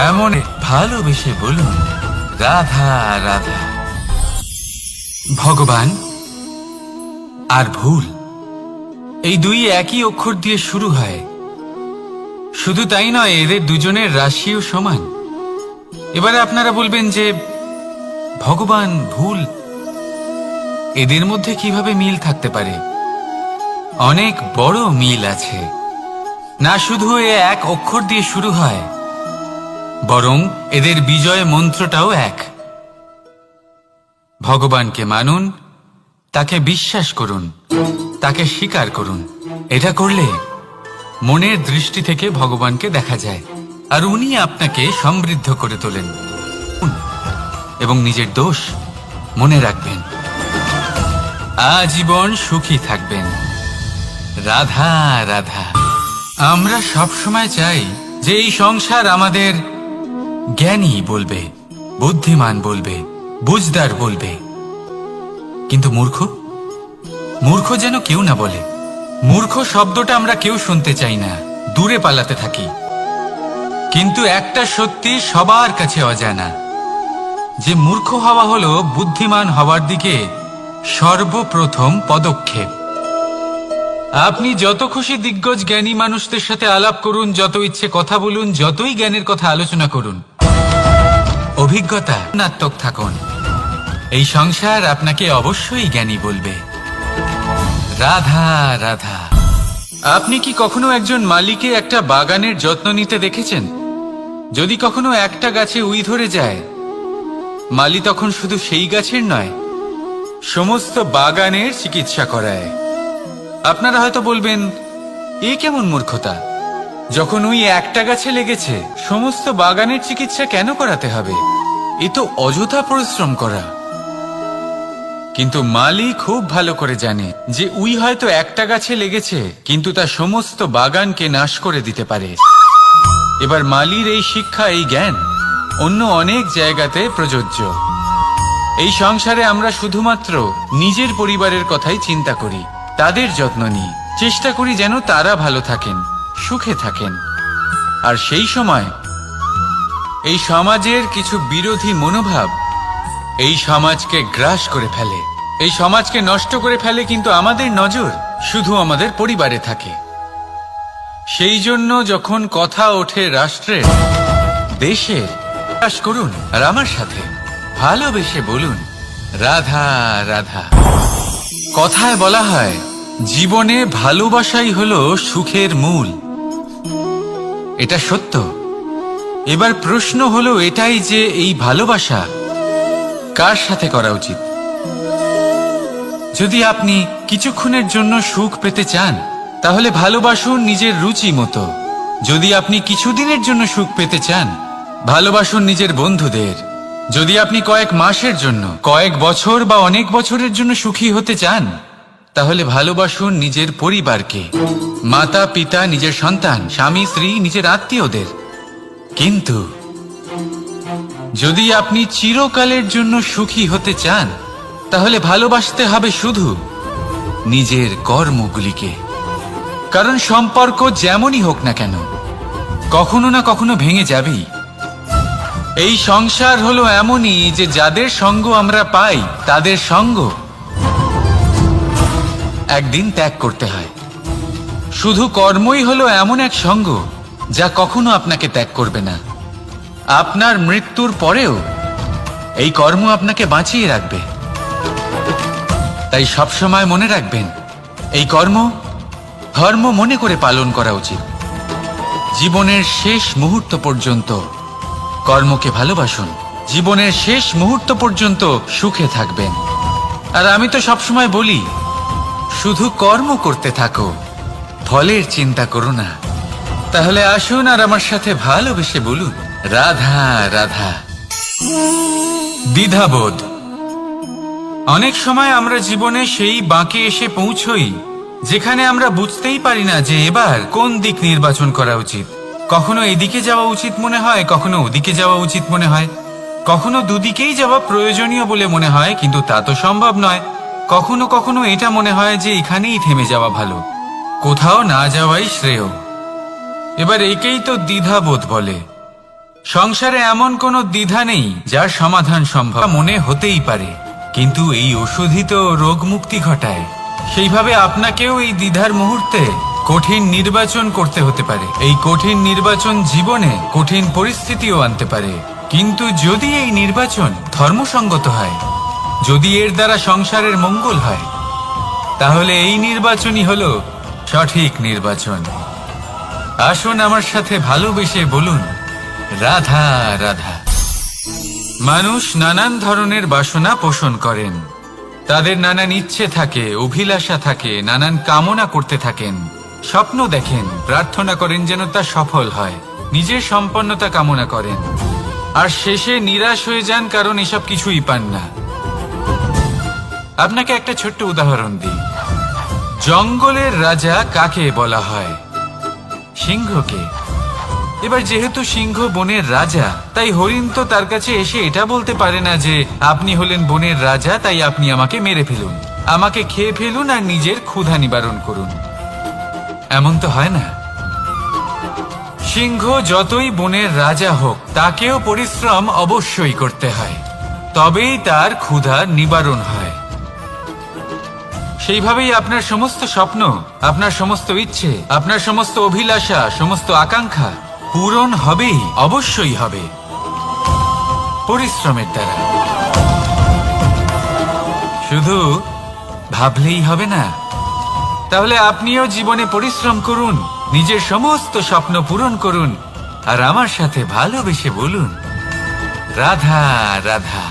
এমন ভালোবেসে বলুন, রাধা রাধা। ভগবান আর ভুল, এই দুই একই অক্ষর দিয়ে শুরু হয়। শুধু তাই নয়, এদের দুজনের রাশিও সমান। এবারে আপনারা বলবেন যে ভগবান, ভুল, এদের মধ্যে কিভাবে মিল থাকতে পারে? অনেক বড় মিল আছে। না শুধু এ এক অক্ষর দিয়ে শুরু হয়, বরং এদের বিজয় মন্ত্রটাও এক। ভগবানকে মানুন, তাকে বিশ্বাস করুন, তাকে স্বীকার করুন। এটা করলে মনের দৃষ্টি থেকে ভগবানকে দেখা যায়, আর উনি আপনাকে সমৃদ্ধ করে তোলেন এবং নিজের দোষ মনে রাখবেন। আজীবন সুখী থাকবেন। রাধা রাধা। আমরা সব সময় চাই যে এই সংসার আমাদের জ্ঞানী বলবে, বুদ্ধিমান বলবে, বুঝদার বলবে, কিন্তু মূর্খ মূর্খ যেন কেউ না বলে। মূর্খ শব্দটা আমরা কেউ শুনতে চাই না, দূরে পালাতে থাকি। কিন্তু একটা সত্যি সবার কাছে অজানা, যে মূর্খ হওয়া হলো বুদ্ধিমান হওয়ার দিকে সর্বপ্রথম পদক্ষেপ। আপনি যত খুশি দিগ্গজ জ্ঞানী মানুষদের সাথে আলাপ করুন, যত ইচ্ছে কথা বলুন, যতই জ্ঞানের কথা আলোচনা করুন, অভিজ্ঞতা নাত্মক থাকুন, এই সংসার আপনাকে অবশ্যই জ্ঞানী বলবে। রাধা রাধা। আপনি কি কখনো একজন মালিকে একটা বাগানের যত্ন নিতে দেখেছেন? যদি কখনো একটা গাছে উই ধরে যায়, মালি তখন শুধু সেই গাছের নয়, সমস্ত বাগানের চিকিৎসা করায়। আপনারা হয়তো বলবেন, এ কেমন মূর্খতা? যখন উই একটা গাছে লেগেছে, সমস্ত বাগানের চিকিৎসা কেন করাতে হবে? এ তো অযথা পরিশ্রম করা। কিন্তু মালি খুব ভালো করে জানে যে উই হয়তো একটা গাছে লেগেছে, কিন্তু তা সমস্ত বাগানকে নাশ করে দিতে পারে। এবার মালির এই শিক্ষা, এই জ্ঞান অন্য অনেক জায়গাতে প্রযোজ্য। এই সংসারে আমরা শুধুমাত্র নিজের পরিবারের কথাই চিন্তা করি, তাদের যত্ন নিই, চেষ্টা করি যেন তারা ভালো থাকেন, সুখে থাকেন। আর সেই সময় এই সমাজের কিছু বিরোধী মনোভাব এই সমাজকে গ্রাস করে ফেলে, এই সমাজকে নষ্ট করে ফেলে। কিন্তু আমাদের নজর শুধু আমাদের পরিবারে থাকে। সেই জন্য যখন কথা ওঠে রাষ্ট্রের, দেশের, বিশ্বাস করুন আর আমার সাথে ভালোবেসে বলুন, রাধা রাধা। কথায় বলা হয়, জীবনে ভালোবাসাই হলো সুখের মূল। এটা সত্য। এবার প্রশ্ন হলো এটাই যে এই ভালোবাসা কার সাথে করা উচিত? যদি আপনি কিছুক্ষণের জন্য সুখ পেতে চান, তাহলে ভালোবাসুন নিজের রুচি মতো। যদি আপনি কিছুদিনের জন্য সুখ পেতে চান, ভালোবাসুন নিজের বন্ধুদের। যদি আপনি কয়েক মাসের জন্য, কয়েক বছর বা অনেক বছরের জন্য সুখী হতে চান, তাহলে ভালোবাসুন নিজের পরিবারকে, মাতা পিতা, নিজের সন্তান, স্বামী স্ত্রী, নিজের আত্মীয়দের। কিন্তু যদি আপনি চিরকালের জন্য সুখী হতে চান, তাহলে ভালোবাসতে হবে শুধু নিজের কর্মগুলিকে। কারণ সম্পর্ক যেমনই হোক না কেন, কখনো না কখনো ভেঙে যাবেই। এই সংসার হলো এমনই যে যাদের সঙ্গ আমরা পাই, তাদের সঙ্গ একদিন ত্যাগ করতে হয়। শুধু কর্মই হলো এমন এক সঙ্গ যা কখনো আপনাকে ত্যাগ করবে না। আপনার মৃত্যুর পরেও এই কর্ম আপনাকে বাঁচিয়ে রাখবে। তাই সবসময় মনে রাখবেন, এই কর্ম ধর্ম মনে করে পালন করা উচিত। জীবনের শেষ মুহূর্ত পর্যন্ত কর্মকে ভালোবাসুন, জীবনের শেষ মুহূর্ত পর্যন্ত সুখে থাকবেন। আর আমি তো সবসময় বলি, শুধু কর্ম করতে থাকো, ফলের চিন্তা করো না। তাহলে আসুন আর আমার সাথে ভালোবেসে বলুন, রাধা রাধা। দ্বিধাবোধ। অনেক সময় আমরা জীবনে সেই বাঁকে এসে পৌঁছই যেখানে আমরা বুঝতেই পারি না যে এবার কোন দিক নির্বাচন করা উচিত। কখনো এদিকে যাওয়া উচিত মনে হয়, কখনো ওদিকে যাওয়া উচিত মনে হয়, কখনো দুদিকেই যাওয়া প্রয়োজনীয় বলে মনে হয়, কিন্তু তা তো সম্ভব নয়। কখনো কখনো এটা মনে হয় যে এখানেই থেমে যাওয়া ভালো, কোথাও না যাওয়াই শ্রেয়। এবার একেই তো দ্বিধাবোধ বলে। সংসারে এমন কোনো দ্বিধা নেই যার সমাধান সম্ভব মনে হতেই পারে, কিন্তু এই ওষুধই তো রোগ মুক্তি ঘটায়। সেইভাবে আপনাকেও এই দ্বিধার মুহূর্তে কঠিন নির্বাচন করতে হতে পারে। এই কঠিন নির্বাচন জীবনে কঠিন পরিস্থিতিও আনতে পারে, কিন্তু যদি এই নির্বাচন ধর্মসঙ্গত হয়, যদি এর দ্বারা সংসারের মঙ্গল হয়, তাহলে এই নির্বাচনই হলো সঠিক নির্বাচন। আসুন আমার সাথে ভালোবেসে বলুন, রাধা রাধা। মানুষ নানান ধরনের বাসনা পোষণ করেন, তাদের নানান ইচ্ছে থাকে, অভিলাষা থাকে, নানান কামনা করতে থাকেন, স্বপ্ন দেখেন, প্রার্থনা করেন যেন তা সফল হয়, নিজের সম্পন্নতা কামনা করেন, আর শেষে নিরাশ হয়ে যান কারণ এসব কিছুই পান না। আপনাকে একটা ছোট্ট উদাহরণ দিই। জঙ্গলের রাজা কাকে বলা হয়? সিংহকে। এবার যেহেতু সিংহ বনের রাজা, তাই হরিণ তো তার কাছে এসে এটা বলতে পারে না যে আপনি হলেন বনের রাজা, তাই আপনি আমাকে মেরে ফেলুন, আমাকে খেয়ে ফেলুন আর নিজের ক্ষুধা নিবারণ করুন। এমন তো হয় না। সিংহ যতই বনের রাজা হোক, তাকেও পরিশ্রম অবশ্যই করতে হয়, তবেই তার ক্ষুধা নিবারণ হয়। সেইভাবেই আপনার সমস্ত স্বপ্ন, আপনার সমস্ত ইচ্ছে, আপনার সমস্ত অভিলাষা, সমস্ত আকাঙ্ক্ষা পূরণ হবেই, অবশ্যই হবে, পরিশ্রমের দ্বারা। শুধু ভাবলেই হবে না। তাহলে আপনিও জীবনে পরিশ্রম করুন, নিজের সমস্ত স্বপ্ন পূরণ করুন, আর আমার সাথে ভালোবেসে বলুন, রাধা রাধা।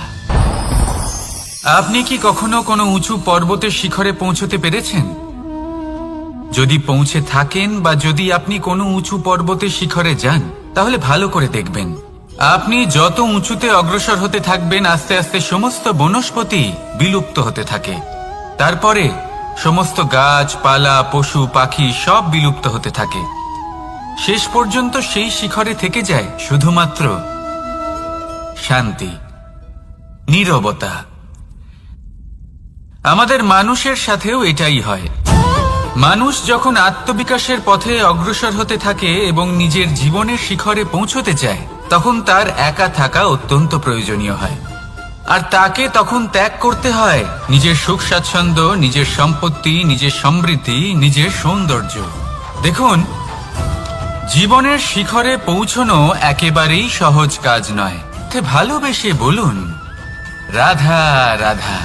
আপনি কি কখনো কোনো উঁচু পর্বতের শিখরে পৌঁছতে পেরেছেন? যদি পৌঁছে থাকেন বা যদি আপনি কোনো উঁচু পর্বতের শিখরে যান, তাহলে ভালো করে দেখবেন, আপনি যত উঁচুতে অগ্রসর হতে থাকবেন, আস্তে আস্তে সমস্ত বনস্পতি বিলুপ্ত হতে থাকে। তারপরে সমস্ত গাছপালা, পশু পাখি সব বিলুপ্ত হতে থাকে। শেষ পর্যন্ত সেই শিখরে থেকে যায় শুধুমাত্র শান্তি, নীরবতা। আমাদের মানুষের সাথেও এটাই হয়। মানুষ যখন আত্মবিকাশের পথে অগ্রসর হতে থাকে এবং নিজের জীবনের শিখরে পৌঁছতে চায়, তখন তার একা থাকা অত্যন্ত প্রয়োজনীয় হয়, আর তাকে তখন ত্যাগ করতে হয় নিজের সুখ স্বাচ্ছন্দ্য, নিজের সম্পত্তি, নিজের সমৃদ্ধি, নিজের সৌন্দর্য। দেখুন, জীবনের শিখরে পৌঁছনো একেবারেই সহজ কাজ নয়। ভালোবেসে বলুন, রাধা রাধা।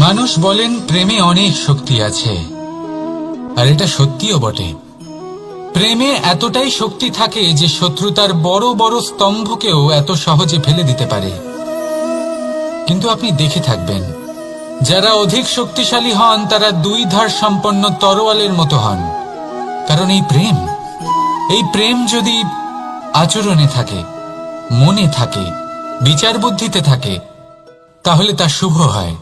মানুষ বলেন প্রেমে অনেক শক্তি আছে, আর এটা সত্যিও বটে। প্রেমে এতটাই শক্তি থাকে যে শত্রুতার বড় বড় স্তম্ভকেও এত সহজে ফেলে দিতে পারে। কিন্তু আপনি দেখে থাকবেন, যারা অধিক শক্তিশালী হন তারা দুই ধার সম্পন্ন তরোয়ালের মতো হন। কারণ এই প্রেম যদি আচরণে থাকে, মনে থাকে, বিচার বুদ্ধিতে থাকে, তাহলে তা শুভ হয়।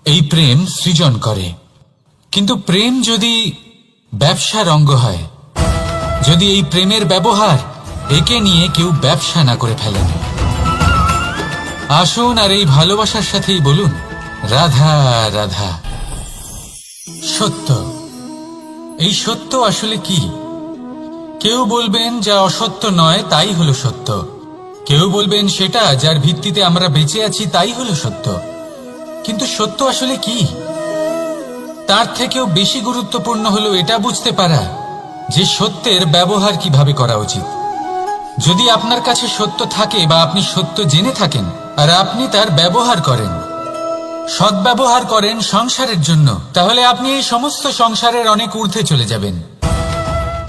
এই প্রেম সৃজন করে। কিন্তু প্রেম যদি ব্যবসার অঙ্গ হয়, যদি এই প্রেমের ব্যবহার একে নিয়ে কেউ ব্যবসা না করে ফেলেন, আসুন আর এই ভালোবাসার সাথেই বলুন, রাধা রাধা। সত্য, এই সত্য আসলে কি? কেউ বলবেন যা অসত্য নয় তাই হলো সত্য, কেউ বলবেন সেটা যার ভিত্তিতে আমরা বেঁচে আছি তাই হলো সত্য। কিন্তু সত্য আসলে কি? তার থেকেও বেশি গুরুত্বপূর্ণ হলো এটা বুঝতে পারা যে সত্যের ব্যবহার কিভাবে করা উচিত। যদি আপনার কাছে সত্য থাকে বা আপনি সত্য জেনে থাকেন আর আপনি তার ব্যবহার করেন, সদ্ব্যবহার করেন সংসারের জন্য, তাহলে আপনি এই সমস্ত সংসারের অনেক ঊর্ধ্বে চলে যাবেন।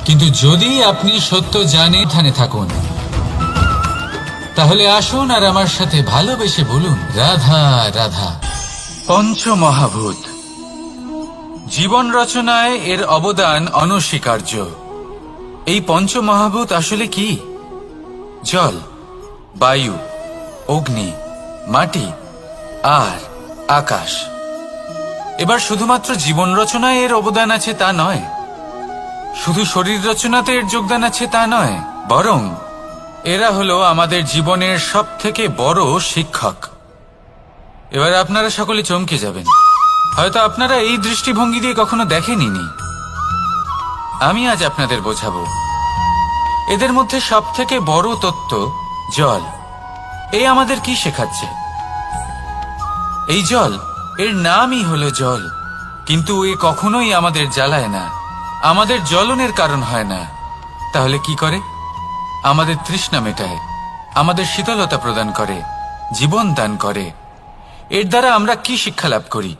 কিন্তু যদি আপনি সত্য জানে ধ্যানে থাকুন, তাহলে আসুন আর আমার সাথে ভালোবেসে বলুন, রাধা রাধা। পঞ্চমহাভূত, জীবন রচনায় এর অবদান অনস্বীকার্য। এই পঞ্চমহাভূত আসলে কি? জল, বায়ু, অগ্নি, মাটি আর আকাশ। এবার শুধুমাত্র জীবন রচনায় এর অবদান আছে তা নয়, শুধু শরীর রচনাতে এর যোগদান আছে তা নয়, বরং এরা হলো আমাদের জীবনের সব থেকে বড় শিক্ষক। এবার আপনারা সকলে চমকে যাবেন, হয়তো আপনারা এই দৃষ্টিভঙ্গি দিয়ে কখনো দেখেননি। আমি আজ আপনাদের বোঝাবো। এদের মধ্যে সব থেকে বড় তত্ত্ব জল এই আমাদের কি শেখাচ্ছে? এই জল, এর নামই হলো জল, কিন্তু এ কখনোই আমাদের জ্বালায় না, আমাদের জ্বলনের কারণ হয় না। তাহলে কি করে? আমাদের তৃষ্ণা মেটায়, আমাদের শীতলতা প্রদান করে, জীবন দান করে। এর দ্বারা আমরা কি শিক্ষা লাভ করি?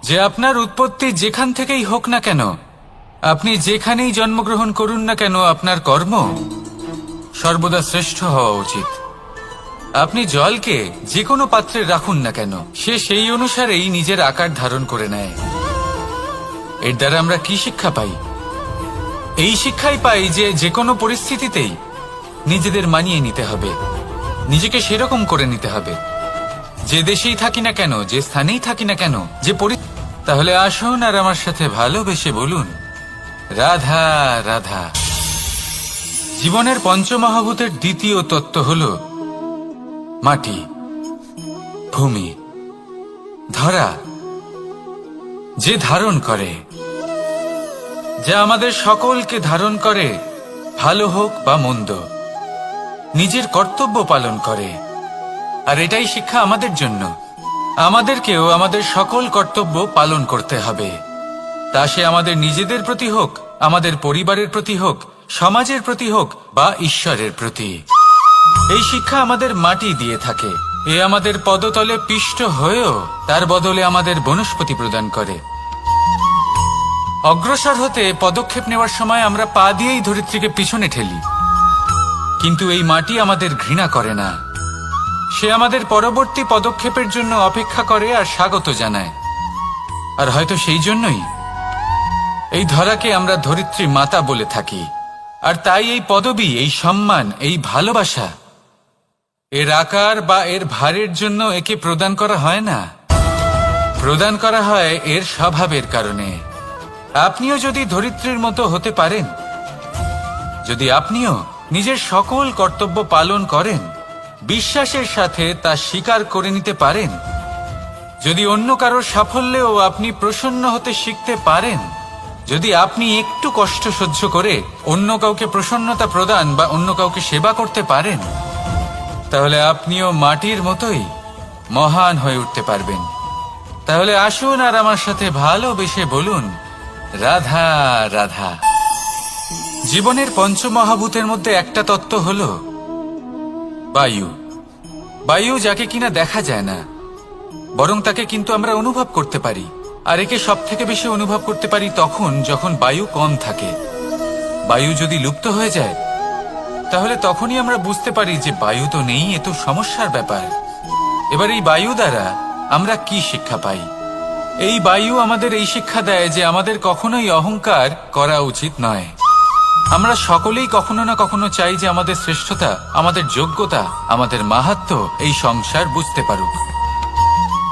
যে আপনার উৎপত্তি যেখান থেকেই হোক না কেন, আপনি যেখানেই জন্মগ্রহণ করুন না কেন, আপনার কর্ম সর্বদা শ্রেষ্ঠ হওয়া উচিত। আপনি জলকে যে কোনো পাত্রে রাখুন না কেন, সে সেই অনুসারেই নিজের আকার ধারণ করে নেয়। এর দ্বারা আমরা কি শিক্ষা পাই? এই শিক্ষাই পাই যে যে কোনো পরিস্থিতিতেই নিজেদের মানিয়ে নিতে হবে, নিজেকে সেরকম করে নিতে হবে। যে দেশেই থাকি না কেন, যে স্থানেই থাকি না কেন, যে তাহলে আসুন আর আমার সাথে ভালোবেসে বলুন, রাধা রাধা। জীবনের পঞ্চমহাভূতের দ্বিতীয় তত্ত্ব হল মাটি, ভূমি, ধরা, যে ধারণ করে, যা আমাদের সকলকে ধারণ করে, ভালো হোক বা মন্দ, নিজের কর্তব্য পালন করে। আর এটাই শিক্ষা আমাদের জন্য। আমাদেরকেও আমাদের সকল কর্তব্য পালন করতে হবে, তা সে আমাদের নিজেদের প্রতি হোক, আমাদের পরিবারের প্রতি হোক, সমাজের প্রতি হোক বা ঈশ্বরের প্রতি। এই শিক্ষা আমাদের মাটি দিয়ে থাকে। এ আমাদের পদতলে পিষ্ট হয়েও তার বদলে আমাদের বনস্পতি প্রদান করে। অগ্রসর হতে পদক্ষেপ নেওয়ার সময় আমরা পা দিয়েই ধরিত্রীকে পিছনে ঠেলি, কিন্তু এই মাটি আমাদের ঘৃণা করে না। সে আমাদের পরবর্তী পদক্ষেপের জন্য অপেক্ষা করে আর স্বাগত জানায়। আর হয়তো সেই জন্যই এই ধরাকে আমরা ধরিত্রী মাতা বলে থাকি। আর তাই এই পদবী, এই সম্মান, এই ভালোবাসা, এর আকার বা এর ভারের জন্য একে প্রদান করা হয় না, প্রদান করা হয় এর স্বভাবের কারণে। আপনিও যদি ধরিত্রীর মতো হতে পারেন, যদি আপনিও নিজের সকল কর্তব্য পালন করেন, বিশ্বাসের সাথে তা স্বীকার করে নিতে পারেন, যদি অন্য কারোর সাফল্যেও আপনি প্রসন্ন হতে শিখতে পারেন, যদি আপনি একটু কষ্ট সহ্য করে অন্য কাউকে প্রসন্নতা প্রদান বা অন্য কাউকে সেবা করতে পারেন, তাহলে আপনিও মাটির মতোই মহান হয়ে উঠতে পারবেন। তাহলে আসুন আর আমার সাথে ভালোবেসে বলুন, রাধা রাধা। জীবনের পঞ্চমহাভূতের মধ্যে একটা তত্ত্ব হল বায়ু। বায়ু যাকে কিনা দেখা যায় না, বরং তাকে কিন্তু আমরা অনুভব করতে পারি। আর একে সব থেকে বেশি অনুভব করতে পারি তখন যখন বায়ু কম থাকে। বায়ু যদি লুপ্ত হয়ে যায়, তাহলে তখনই আমরা বুঝতে পারি যে বায়ু তো নেই, এ তো সমস্যার ব্যাপার। এবার এই বায়ু দ্বারা আমরা কি শিক্ষা পাই? এই বায়ু আমাদের এই শিক্ষা দেয় যে আমাদের কখনোই অহংকার করা উচিত নয়। আমরা সকলেই কখনো না কখনো চাই যে আমাদের শ্রেষ্ঠতা, আমাদের যোগ্যতা, আমাদের মাহাত্ম্য এই সংসার বুঝতে পারুক।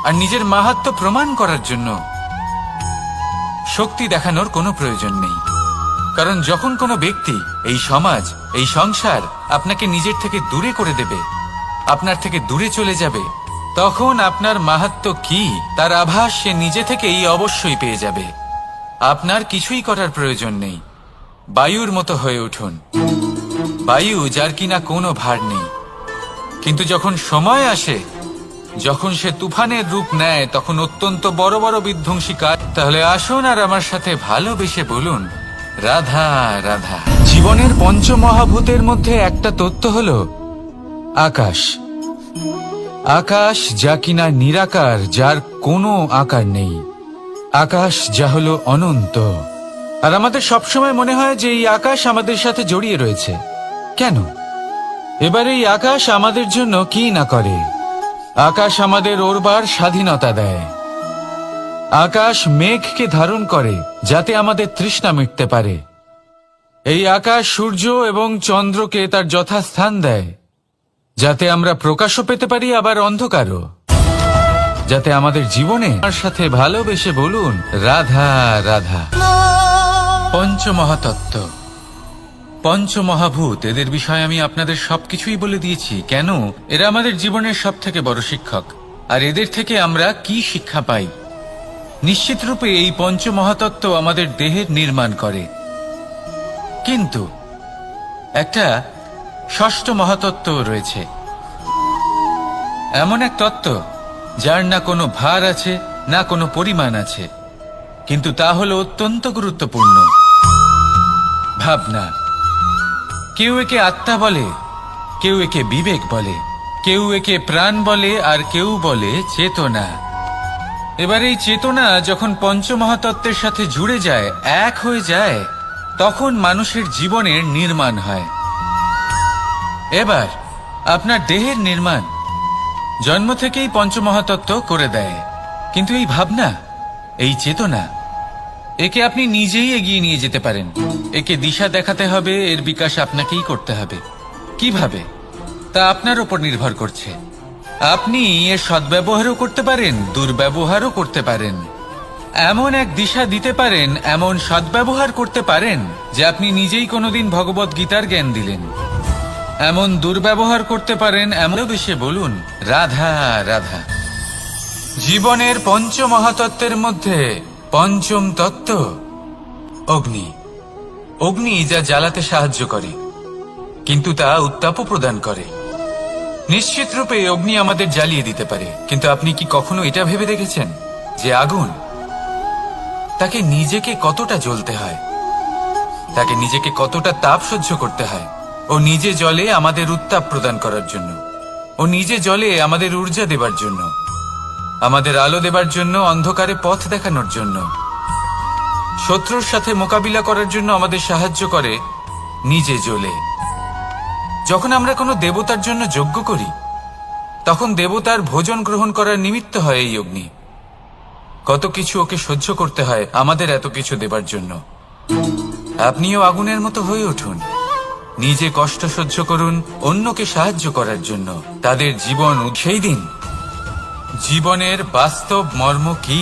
আর নিজের মাহাত্ম্য প্রমাণ করার জন্য শক্তি দেখানোর কোনো প্রয়োজন নেই। কারণ যখন কোনো ব্যক্তি, এই সমাজ, এই সংসার আপনাকে নিজের থেকে দূরে করে দেবে, আপনার থেকে দূরে চলে যাবে, তখন আপনার মাহাত্ম্য কি তার আভাস সে নিজে থেকেই অবশ্যই পেয়ে যাবে। আপনার কিছুই করার প্রয়োজন নেই। বায়ুর মতো হয়ে উঠুন। বায়ু যার কিনা কোনো ভার নেই, কিন্তু যখন সময় আসে, যখন সে তুফানের রূপ নেয়, তখন অত্যন্ত বড় বড় বিধ্বংসী কাজ। তাহলে আসুন আর আমার সাথে ভালোবেসে বলুন, রাধা রাধা। জীবনের পঞ্চমহাভূতের মধ্যে একটা তত্ত্ব হল আকাশ। আকাশ যা কিনা নিরাকার, যার কোনো আকার নেই। আকাশ যা হলো অনন্ত। আর আমাদের সবসময় মনে হয় যে এই আকাশ আমাদের সাথে জড়িয়ে রয়েছে। কেন? এবার এই আকাশ আমাদের জন্য কি না করে। আকাশ আমাদের ওড়বার স্বাধীনতা দেয়। আকাশ মেঘকে ধারণ করে যাতে আমাদের তৃষ্ণা মিটতে পারে। এই আকাশ সূর্য এবং চন্দ্রকে তার যথাস্থান দেয়, যাতে আমরা প্রকাশও পেতে পারি, আবার অন্ধকারও, যাতে আমাদের জীবনে আমার সাথে ভালোবেসে বলুন, রাধা রাধা। পঞ্চমহাতত্ত্ব, পঞ্চমহাভূত, এদের বিষয়ে আমি আপনাদের সবকিছুই বলে দিয়েছি। কেন? এরা আমাদের জীবনের সব থেকে বড় শিক্ষক। আর এদের থেকে আমরা কি শিক্ষা পাই? নিশ্চিত রূপে এই পঞ্চমহাতত্ত্ব আমাদের দেহের নির্মাণ করে, কিন্তু একটা ষষ্ঠ মহাতত্ত্ব রয়েছে, এমন এক তত্ত্ব যার না কোনো ভার আছে না কোনো পরিমাণ আছে, কিন্তু তা হলো অত্যন্ত গুরুত্বপূর্ণ। ভাবনা। কেউ একে আত্মা বলে, কেউ একে বিবেক বলে, কেউ একে প্রাণ বলে, আর কেউ বলে চেতনা। এবার এই চেতনা যখন পঞ্চমহাতত্ত্বের সাথে জুড়ে যায়, এক হয়ে যায়, তখন মানুষের জীবনের নির্মাণ হয়। এবার আপনার দেহের নির্মাণ জন্ম থেকেই পঞ্চমহাতত্ত্ব করে দেয়, কিন্তু এই ভাবনা, এই চেতনা, একে আপনি নিজেই এগিয়ে নিয়ে যেতে পারেন। একে দিশা দেখাতে হবে, এর বিকাশ আপনাকেই করতে হবে। কিভাবে, তা আপনার উপর নির্ভর করছে। আপনি এর সদ্ব্যবহারও করতে পারেন, দুর্ব্যবহারও করতে পারেন। এমন এক দিশা দিতে পারেন, এমন সদ্ব্যবহার করতে পারেন যে আপনি নিজেই কোনোদিন ভগবত গীতার জ্ঞান দিলেন। এমন দুর্ব্যবহার করতে পারেন, এমন বেশি বলুন রাধা রাধা। জীবনের পঞ্চমহাতত্ত্বের মধ্যে পঞ্চম তত্ত্ব অগ্নি। অগ্নি যা জ্বালাতে সাহায্য করে, কিন্তু তা উত্তাপও প্রদান করে। নিশ্চিত রূপে অগ্নি আমাদের জ্বালিয়ে দিতে পারে, কিন্তু আপনি কি কখনো এটা ভেবে দেখেছেন যে আগুন, তাকে নিজেকে কতটা জ্বলতে হয়, তাকে নিজেকে কতটা তাপ সহ্য করতে হয়? ও নিজে জ্বলে আমাদের উত্তাপ প্রদান করার জন্য, ও নিজে জ্বলে আমাদের ঊর্জা দেবার জন্য, আমাদের আলো দেবার জন্য, অন্ধকারে পথ দেখানোর জন্য, শত্রুর সাথে মোকাবিলা করার জন্য আমাদের সাহায্য করে, নিজে জ্বলে। যখন আমরা কোনো দেবতার জন্য যজ্ঞ করি, তখন দেবতার ভোজন গ্রহণ করার নিমিত্ত হয় এই অগ্নি। কত কিছু ওকে সহ্য করতে হয় আমাদের এত কিছু দেবার জন্য। আপনিও আগুনের মতো হয়ে উঠুন, নিজে কষ্ট সহ্য করুন অন্যকে সাহায্য করার জন্য, তাদের জীবন। সেই দিন জীবনের বাস্তব মর্ম কি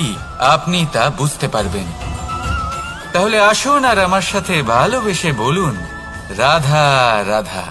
আপনি তা বুঝতে পারবেন। তাহলে আসুন আর আমার সাথে ভালোবেসে বলুন রাধা রাধা।